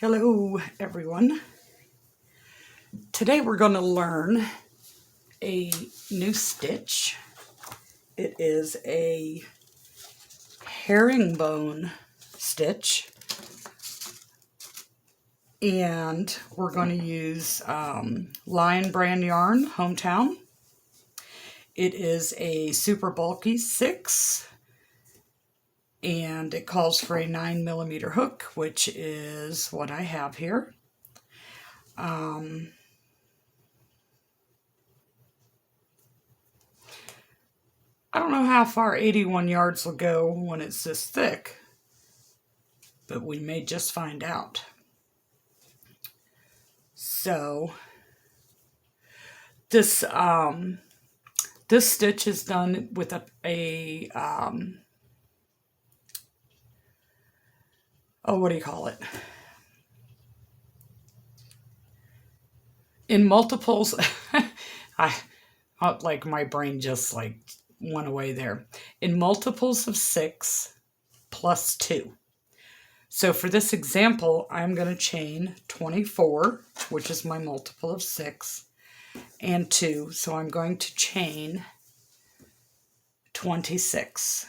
Hello everyone. Today we're going to learn a new stitch. It is a herringbone stitch, and we're going to use Lion brand yarn, Hometown. It is a super bulky 6, and it calls for a 9mm hook, which is what I have here. I don't know how far 81 yards will go when it's this thick, but we may just find out. So this this stitch is done with what do you call it? In multiples. Like my brain just like went away there. In multiples of 6 plus 2. So for this example, I'm going to chain 24, which is my multiple of 6, and 2. So I'm going to chain 26.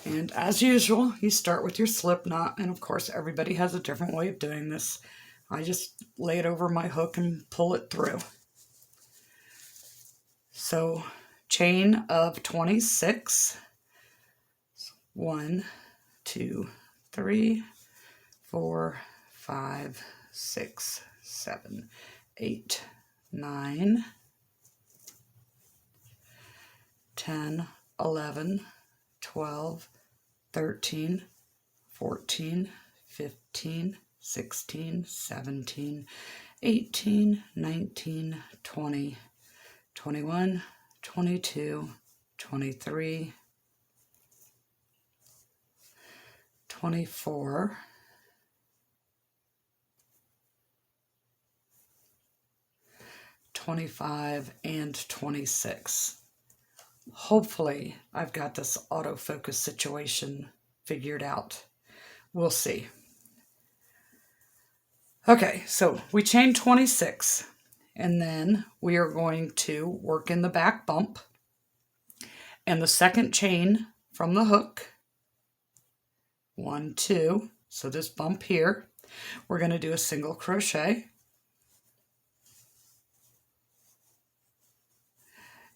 And as usual, you start with your slip knot, and of course everybody has a different way of doing this. I just lay it over my hook and pull it through. So chain of 26. 1, 2, 3, 4, 5, 6, 7, 8, 9, 10, 11, 12, 13, 14, 15, 16, 17, 18, 19, 20, 21, 22, 23, 24, 25, and 26. Hopefully, I've got this autofocus situation figured out. We'll see. Okay, so we chain 26, and then we are going to work in the back bump. And the second chain from the hook, 1, 2, so this bump here, we're going to do a single crochet.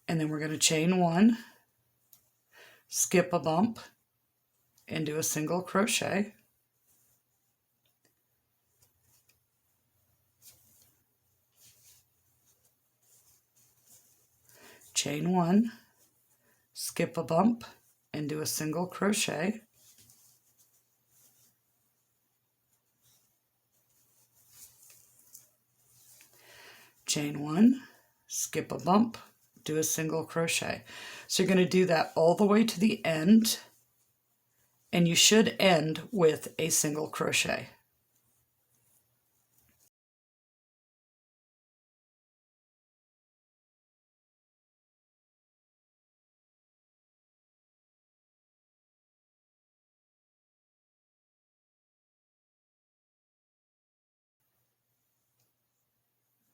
And then we're going to chain 1, skip a bump, and do a single crochet. Chain 1, skip a bump, and do a single crochet. Chain 1, skip a bump, do a single crochet. So you're going to do that all the way to the end, and you should end with a single crochet.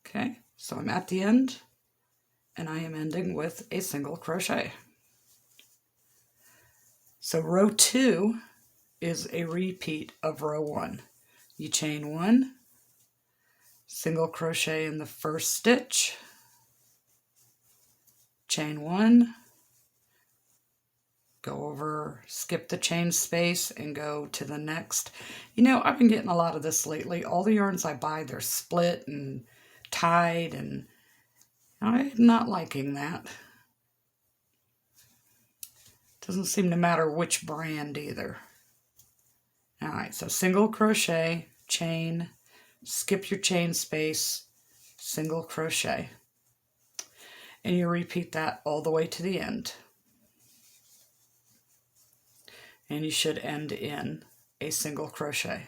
Okay, so I'm at the end, and I am ending with a single crochet. So row 2 is a repeat of row 1. You chain 1, single crochet in the first stitch, chain 1, go over, skip the chain space, and go to the next. You know, I've been getting a lot of this lately. All the yarns I buy, they're split and tied, and I'm not liking that. Doesn't seem to matter which brand either. Alright, so single crochet, chain, skip your chain space, single crochet. And you repeat that all the way to the end. And you should end in a single crochet.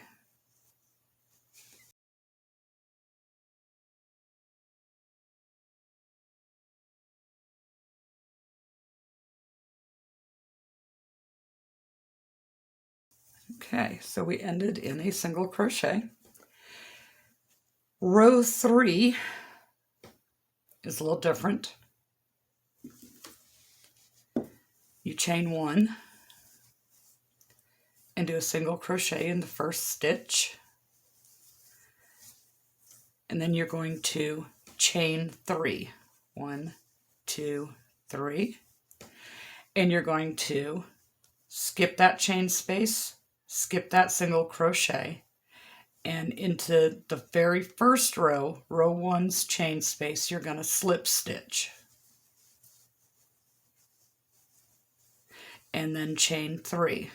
Okay, so we ended in a single crochet. Row 3 is a little different. You chain 1 and do a single crochet in the first stitch, and then you're going to chain 3. 1, 2, 3, and you're going to skip that chain space, skip that single crochet, and into the very first row, row 1's chain space, you're going to slip stitch, and then chain 3,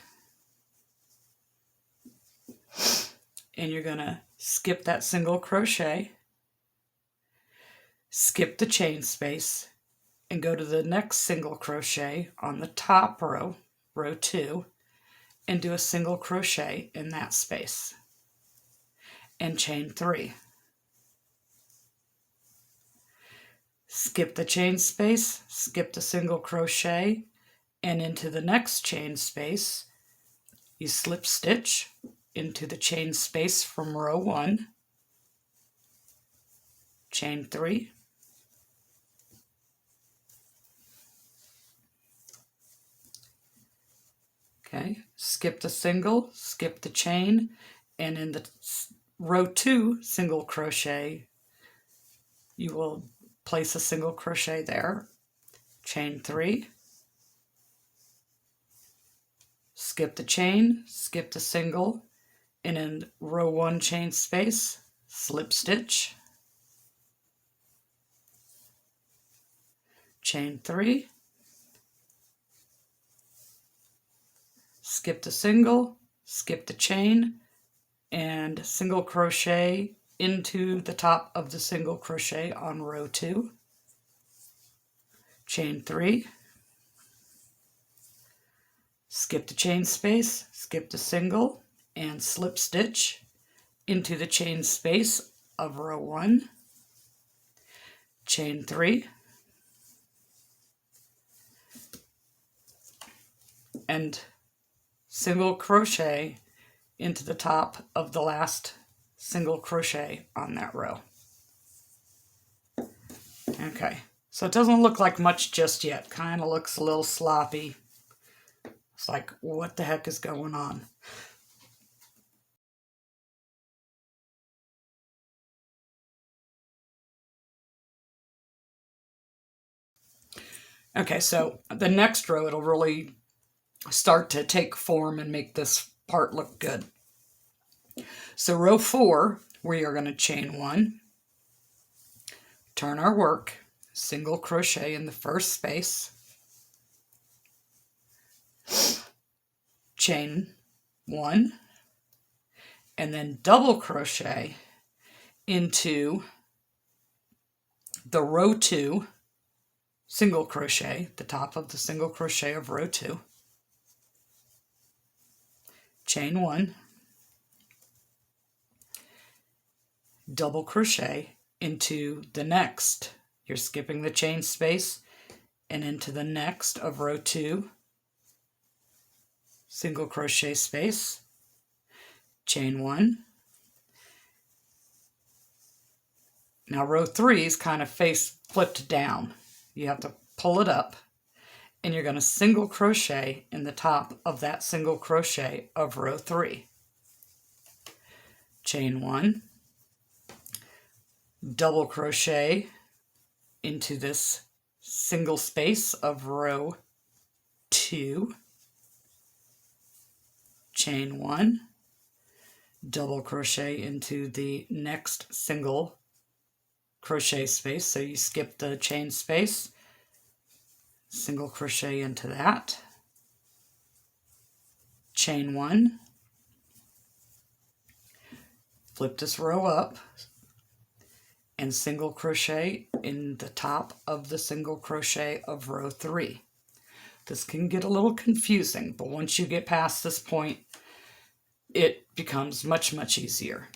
and you're going to skip that single crochet, skip the chain space, and go to the next single crochet on the top row, row 2, and do a single crochet in that space, and chain 3. Skip the chain space, skip the single crochet, and into the next chain space, you slip stitch into the chain space from row 1, chain 3, okay, skip the single, skip the chain, and in the row 2 single crochet, you will place a single crochet there, chain 3, skip the chain, skip the single, and in row 1 chain space, slip stitch, chain 3, skip the single, skip the chain, and single crochet into the top of the single crochet on row 2, chain 3, skip the chain space, skip the single, and slip stitch into the chain space of row 1, chain 3, and single crochet into the top of the last single crochet on that row. Okay, so it doesn't look like much just yet. Kind of looks a little sloppy. It's like, what the heck is going on? Okay, so the next row, it'll really start to take form and make this part look good. So row 4, we are going to chain 1, turn our work, single crochet in the first space, chain 1, and then double crochet into the row 2 single crochet, the top of the single crochet of row 2, chain 1, double crochet into the next. You're skipping the chain space and into the next of row 2, single crochet space, chain 1. Now row 3 is kind of face flipped down. You have to pull it up, and you're going to single crochet in the top of that single crochet of row 3. Chain 1, double crochet into this single space of row 2, chain 1, double crochet into the next single crochet space, so you skip the chain space, single crochet into that, chain 1, flip this row up, and single crochet in the top of the single crochet of row 3. This can get a little confusing, but once you get past this point, it becomes much, much easier.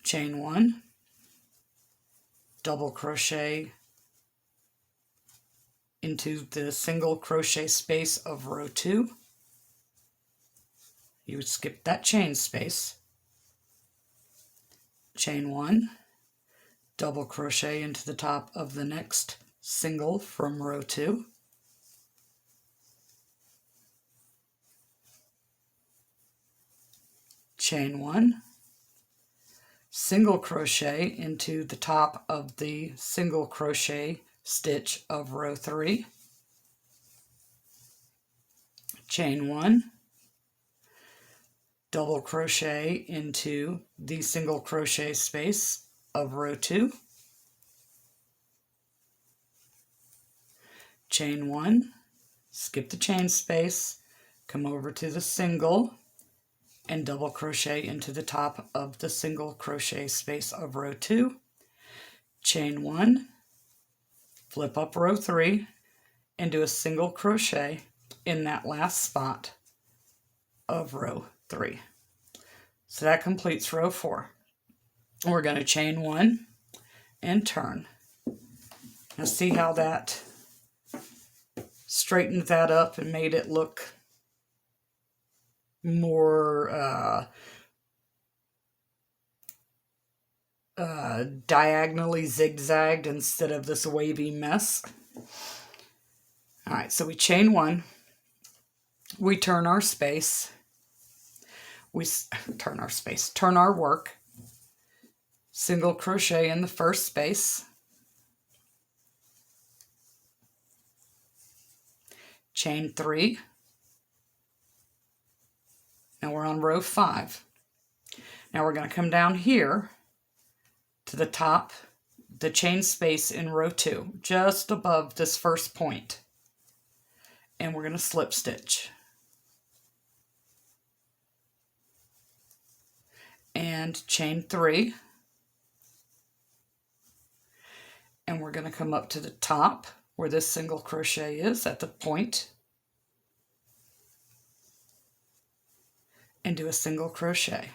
Chain 1, double crochet into the single crochet space of row 2, you would skip that chain space, chain 1, double crochet into the top of the next single from row 2, chain 1, single crochet into the top of the single crochet stitch of row 3, chain 1, double crochet into the single crochet space of row 2, chain 1, skip the chain space, come over to the single, and double crochet into the top of the single crochet space of row 2, chain 1, flip up row 3, and do a single crochet in that last spot of row 3. So that completes row 4. We're going to chain 1 and turn. Now see how that straightened that up and made it look more diagonally zigzagged instead of this wavy mess. All right, so we chain 1, we turn our space, turn our work, single crochet in the first space, chain 3. Now we're on row 5. Now we're going to come down here to the top, the chain space in row 2, just above this first point. And we're going to slip stitch. And chain 3. And we're going to come up to the top where this single crochet is at the point and do a single crochet.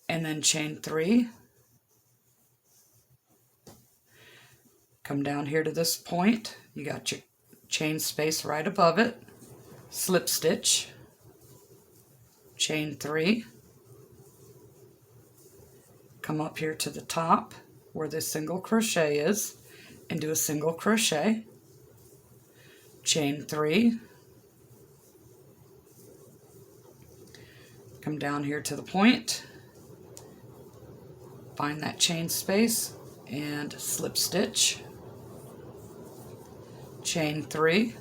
And then chain 3. Come down here to this point. You got your chain space right above it. Slip stitch. Chain 3. Come up here to the top where this single crochet is and do a single crochet. Chain 3. Come down here to the point. Find that chain space and slip stitch. Chain 3.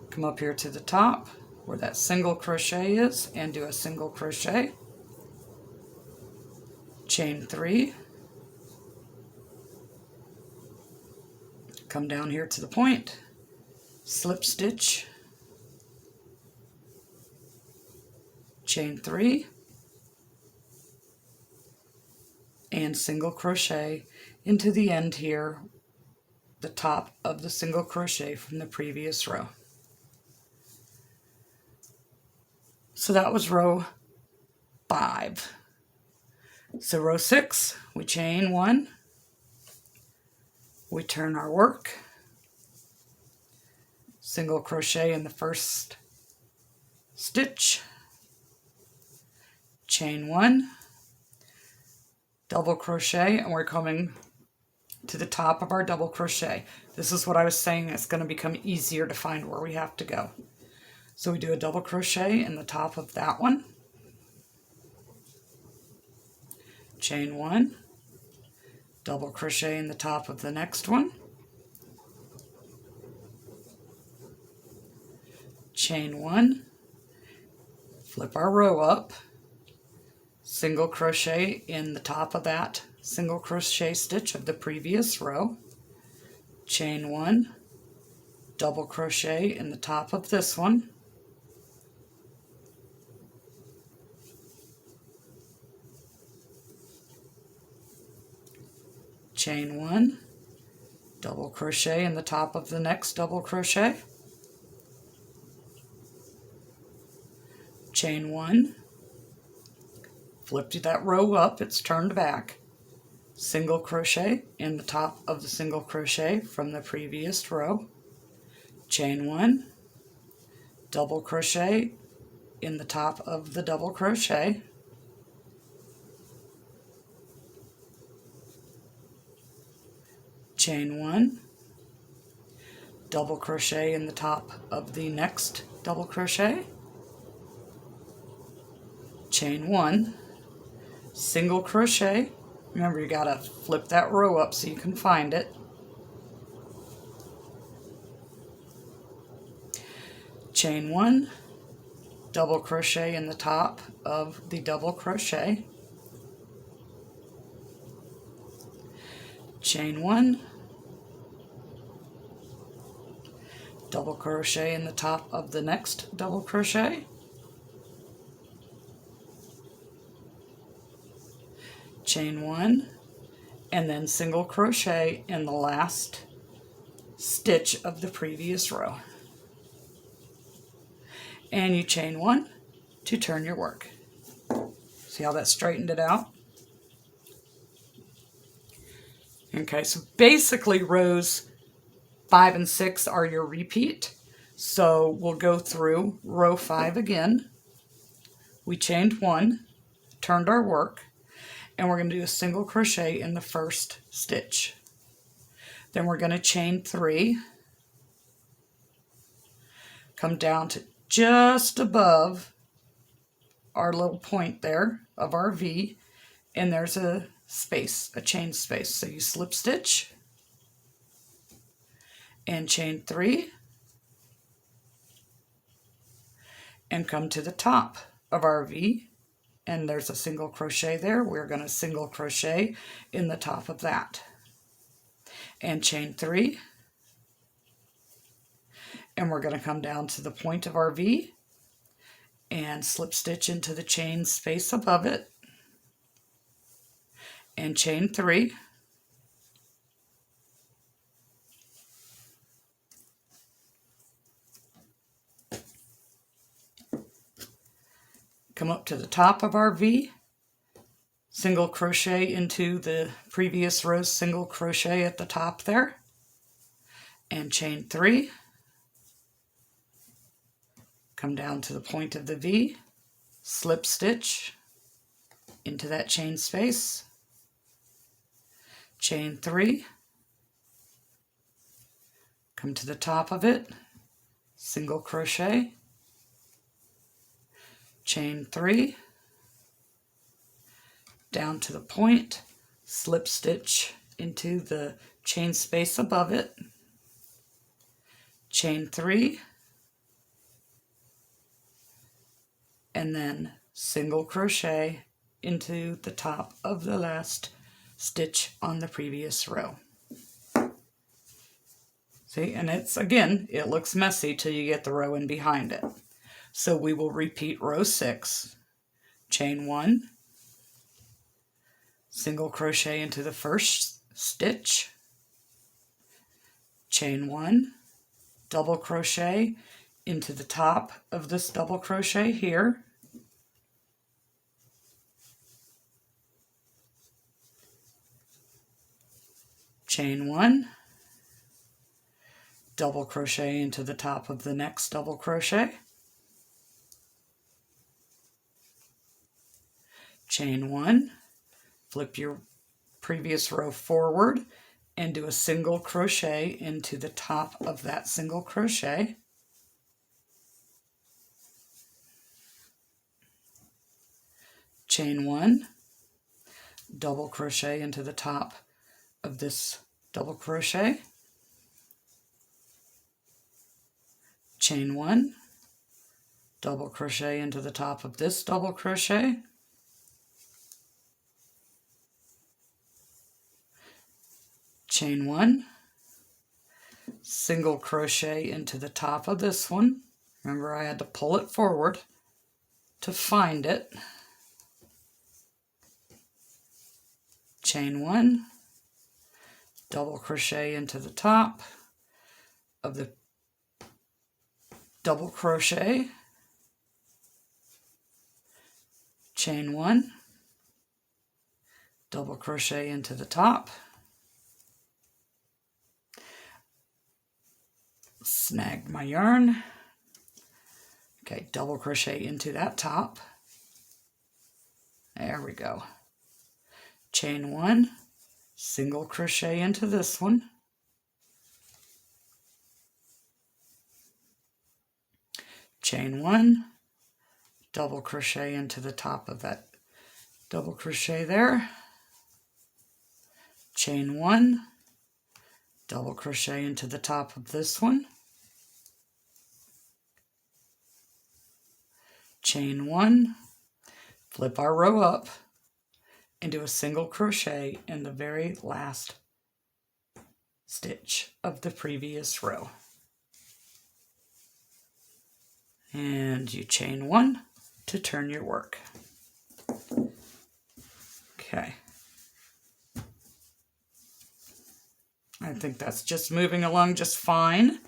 Come up here to the top where that single crochet is and do a single crochet. Chain 3. Come down here to the point, slip stitch, chain 3, and single crochet into the end here, the top of the single crochet from the previous row. So that was row 5. So row 6, we chain 1, we turn our work, single crochet in the first stitch, chain 1, double crochet, and we're coming to the top of our double crochet. This is what I was saying, it's going to become easier to find where we have to go. So we do a double crochet in the top of that one, chain 1, double crochet in the top of the next one, chain 1, flip our row up, single crochet in the top of that single crochet stitch of the previous row, chain 1, double crochet in the top of this one, chain 1, double crochet in the top of the next double crochet, chain 1, flip that row up, it's turned back, single crochet in the top of the single crochet from the previous row, chain 1, double crochet in the top of the double crochet, chain 1, double crochet in the top of the next double crochet, chain 1, single crochet. Remember, you gotta flip that row up so you can find it. Chain 1, double crochet in the top of the double crochet, chain 1, double crochet in the top of the next double crochet, chain 1, and then single crochet in the last stitch of the previous row. And you chain 1 to turn your work. See how that straightened it out? Okay, so basically rows 5 and 6 are your repeat. So we'll go through row 5 again. We chained 1, turned our work, and we're going to do a single crochet in the first stitch. Then we're going to chain 3, come down to just above our little point there of our V, and there's a space, a chain space. So you slip stitch and chain 3 and come to the top of our V, and there's a single crochet there. We're going to single crochet in the top of that and chain 3, and we're going to come down to the point of our V and slip stitch into the chain space above it and chain 3, come up to the top of our V, single crochet into the previous row's single crochet at the top there, and chain 3, come down to the point of the V, slip stitch into that chain space, chain 3, come to the top of it, single crochet, chain 3, down to the point, slip stitch into the chain space above it, chain 3, and then single crochet into the top of the last stitch on the previous row. See, and it's, again, it looks messy till you get the row in behind it. So we will repeat row 6, chain 1, single crochet into the first stitch, chain 1, double crochet into the top of this double crochet here, chain 1, double crochet into the top of the next double crochet, chain 1, flip your previous row forward and do a single crochet into the top of that single crochet, chain 1, double crochet into the top of this double crochet, chain 1, double crochet into the top of this double crochet, chain 1, single crochet into the top of this one. Remember, I had to pull it forward to find it. Chain 1, double crochet into the top of the double crochet, chain 1, double crochet into the top, snagged my yarn, Okay, double crochet into that top. There we go. Chain 1, single crochet into this one. Chain 1, double crochet into the top of that double crochet there. Chain 1, double crochet into the top of this one. Chain 1, flip our row up and do a single crochet in the very last stitch of the previous row. And you chain 1 to turn your work. Okay. I think that's just moving along just fine.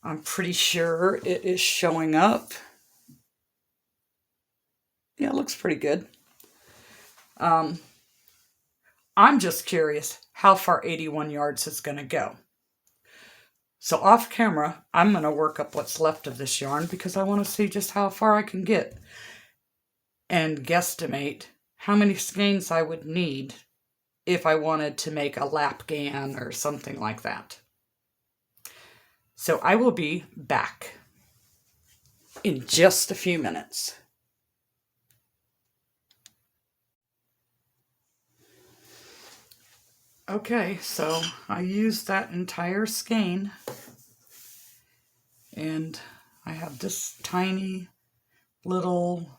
I'm pretty sure it is showing up. Yeah, it looks pretty good. I'm just curious how far 81 yards is going to go. So off camera, I'm going to work up what's left of this yarn because I want to see just how far I can get and guesstimate how many skeins I would need if I wanted to make a lap gan or something like that. So I will be back in just a few minutes. Okay, so I used that entire skein and I have this tiny little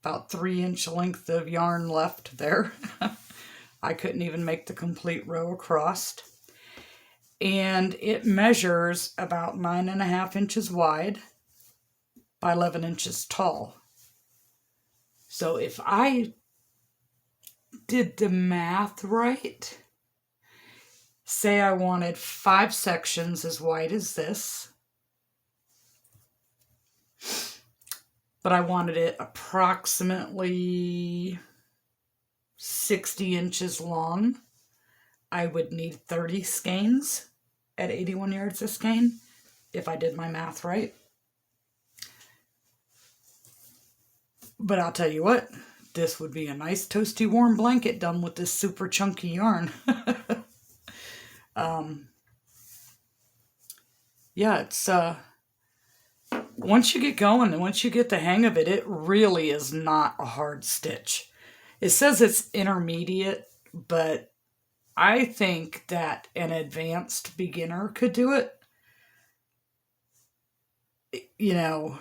about 3-inch length of yarn left there. I couldn't even make the complete row across. And it measures about 9.5 inches wide by 11 inches tall. So if I did the math right, say I wanted 5 sections as wide as this, but I wanted it approximately 60 inches long, I would need 30 skeins at 81 yards a skein, if I did my math right. But I'll tell you what, this would be a nice toasty warm blanket done with this super chunky yarn. Yeah, it's once you get going and once you get the hang of it, it really is not a hard stitch. It says it's intermediate, but I think that an advanced beginner could do it. You know,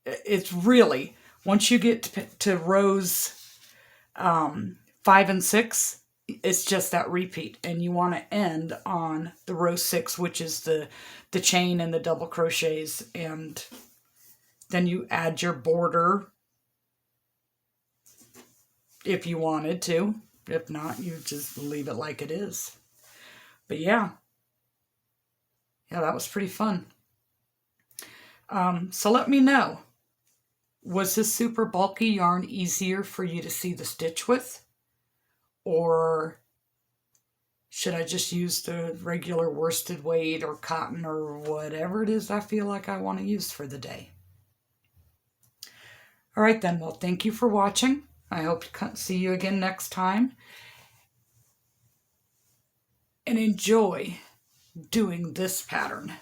it's really, once you get to rows 5 and 6, it's just that repeat, and you want to end on the row 6, which is the chain and the double crochets, and then you add your border if you wanted to. If not, you just leave it like it is. But yeah, that was pretty fun. So let me know, was this super bulky yarn easier for you to see the stitch with? Or should I just use the regular worsted weight or cotton or whatever it is I feel like I want to use for the day? All right then, well, thank you for watching. I hope to see you again next time. And enjoy doing this pattern.